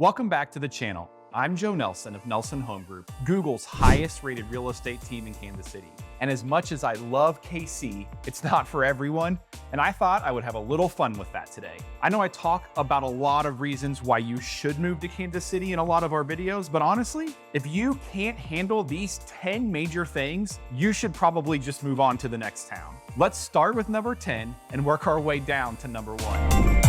Welcome back to the channel. I'm Joe Nelson of Nelson Home Group, Google's highest rated real estate team in Kansas City. And as much as I love KC, it's not for everyone, and I thought I would have a little fun with that today. I know I talk about a lot of reasons why you should move to Kansas City in a lot of our videos, but honestly, if you can't handle these 10 major things, you should probably just move on to the next town. Let's start with number 10 and work our way down to number 1.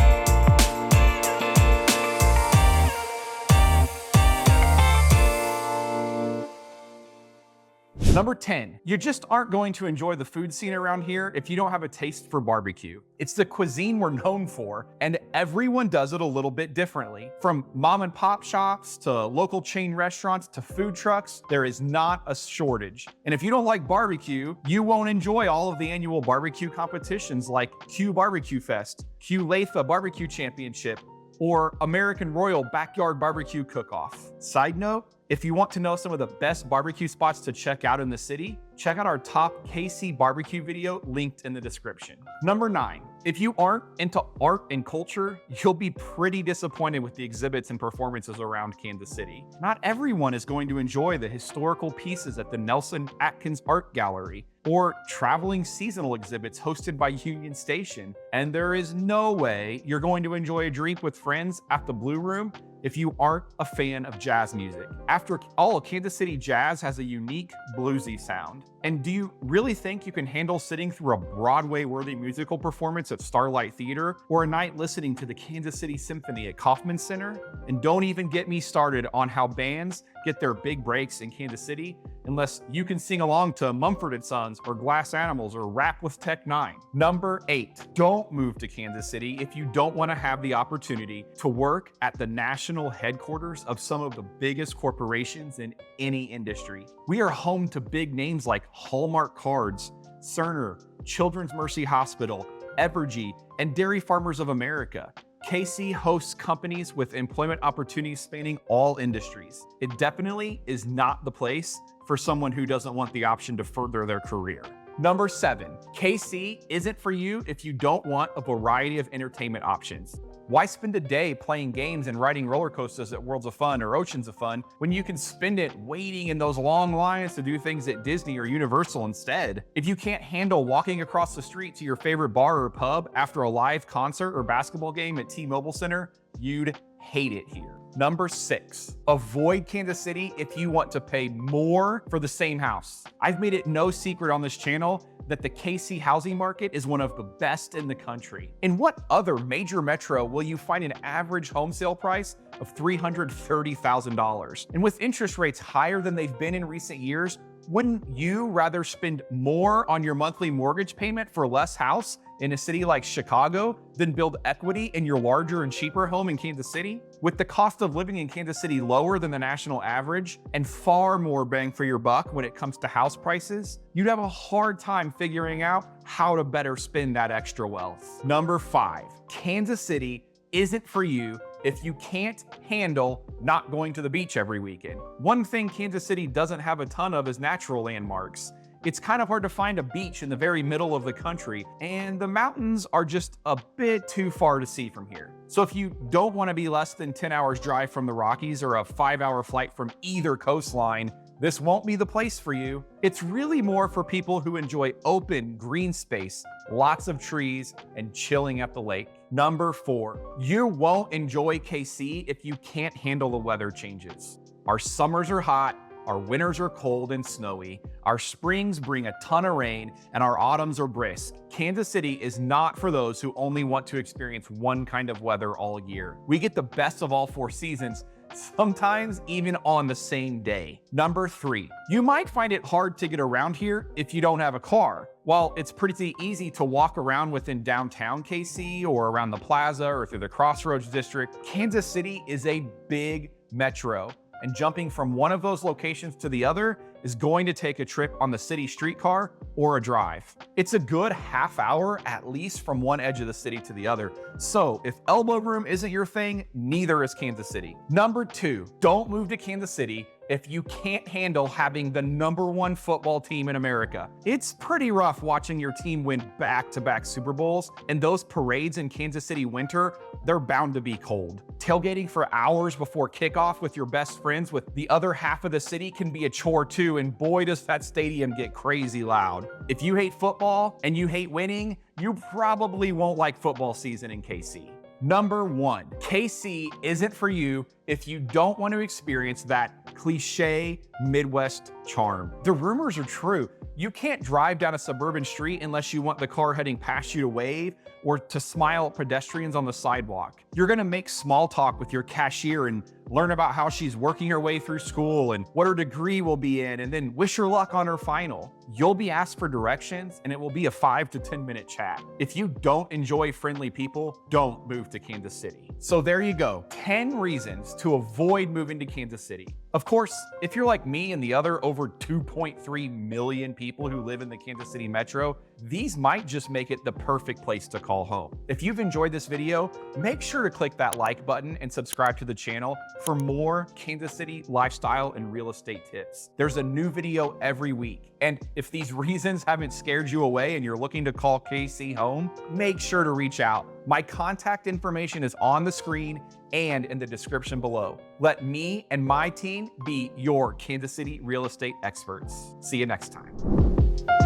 Number 10, you just aren't going to enjoy the food scene around here if you don't have a taste for barbecue. It's the cuisine we're known for, and everyone does it a little bit differently. From mom and pop shops to local chain restaurants to food trucks, there is not a shortage. And if you don't like barbecue, you won't enjoy all of the annual barbecue competitions like Q Barbecue Fest, Q Latha Barbecue Championship, or American Royal Backyard Barbecue Cook-Off. Side note, if you want to know some of the best barbecue spots to check out in the city, check out our top KC barbecue video linked in the description. Number 9, if you aren't into art and culture, you'll be pretty disappointed with the exhibits and performances around Kansas City. Not everyone is going to enjoy the historical pieces at the Nelson Atkins Art Gallery or traveling seasonal exhibits hosted by Union Station. And there is no way you're going to enjoy a drink with friends at the Blue Room if you aren't a fan of jazz music. After all, Kansas City jazz has a unique bluesy sound. And do you really think you can handle sitting through a Broadway-worthy musical performance at Starlight Theater or a night listening to the Kansas City Symphony at Kauffman Center? And don't even get me started on how bands get their big breaks in Kansas City unless you can sing along to Mumford & Sons or Glass Animals or rap with Tech 9. Number 8, don't move to Kansas City if you don't want to have the opportunity to work at the national headquarters of some of the biggest corporations in any industry. We are home to big names like Hallmark Cards, Cerner, Children's Mercy Hospital, Evergy, and Dairy Farmers of America. KC hosts companies with employment opportunities spanning all industries. It definitely is not the place for someone who doesn't want the option to further their career. Number 7, KC isn't for you if you don't want a variety of entertainment options. Why spend a day playing games and riding roller coasters at Worlds of Fun or Oceans of Fun when you can spend it waiting in those long lines to do things at Disney or Universal instead? If you can't handle walking across the street to your favorite bar or pub after a live concert or basketball game at T-Mobile Center, you'd hate it here. Number 6, avoid Kansas City if you want to pay more for the same house. I've made it no secret on this channel that the KC housing market is one of the best in the country. In what other major metro will you find an average home sale price of $330,000? And with interest rates higher than they've been in recent years, wouldn't you rather spend more on your monthly mortgage payment for less house in a city like Chicago than build equity in your larger and cheaper home in Kansas City? With the cost of living in Kansas City lower than the national average and far more bang for your buck when it comes to house prices, you'd have a hard time figuring out how to better spend that extra wealth. Number 5, Kansas City isn't for you if you can't handle not going to the beach every weekend. One thing Kansas City doesn't have a ton of is natural landmarks. It's kind of hard to find a beach in the very middle of the country, and the mountains are just a bit too far to see from here. So if you don't want to be less than 10 hours drive from the Rockies or a 5-hour flight from either coastline, this won't be the place for you. It's really more for people who enjoy open green space, lots of trees, and chilling at the lake. Number 4, you won't enjoy KC if you can't handle the weather changes. Our summers are hot, our winters are cold and snowy, our springs bring a ton of rain, and our autumns are brisk. Kansas City is not for those who only want to experience one kind of weather all year. We get the best of all 4 seasons, sometimes even on the same day. Number 3, you might find it hard to get around here if you don't have a car. While it's pretty easy to walk around within downtown KC or around the plaza or through the Crossroads district, Kansas City is a big metro, and jumping from one of those locations to the other is going to take a trip on the city streetcar or a drive. It's a good half hour at least from one edge of the city to the other. So if elbow room isn't your thing, neither is Kansas City. Number 2, don't move to Kansas City if you can't handle having the #1 football team in America. It's pretty rough watching your team win back-to-back Super Bowls, and those parades in Kansas City winter, they're bound to be cold. Tailgating for hours before kickoff with your best friends with the other half of the city can be a chore too, and boy does that stadium get crazy loud. If you hate football and you hate winning, you probably won't like football season in KC. #1, KC isn't for you if you don't want to experience that cliche Midwest charm. The rumors are true. You can't drive down a suburban street unless you want the car heading past you to wave or to smile at pedestrians on the sidewalk. You're gonna make small talk with your cashier and learn about how she's working her way through school and what her degree will be in, and then wish her luck on her final. You'll be asked for directions, and it will be a 5 to 10 minute chat. If you don't enjoy friendly people, don't move to Kansas City. So there you go, 10 reasons to avoid moving to Kansas City. Of course, if you're like me and the other over 2.3 million people who live in the Kansas City metro, these might just make it the perfect place to call home. If you've enjoyed this video, make sure to click that like button and subscribe to the channel for more Kansas City lifestyle and real estate tips. There's a new video every week. And if these reasons haven't scared you away and you're looking to call KC home, make sure to reach out. My contact information is on the screen and in the description below. Let me and my team be your Kansas City real estate experts. See you next time.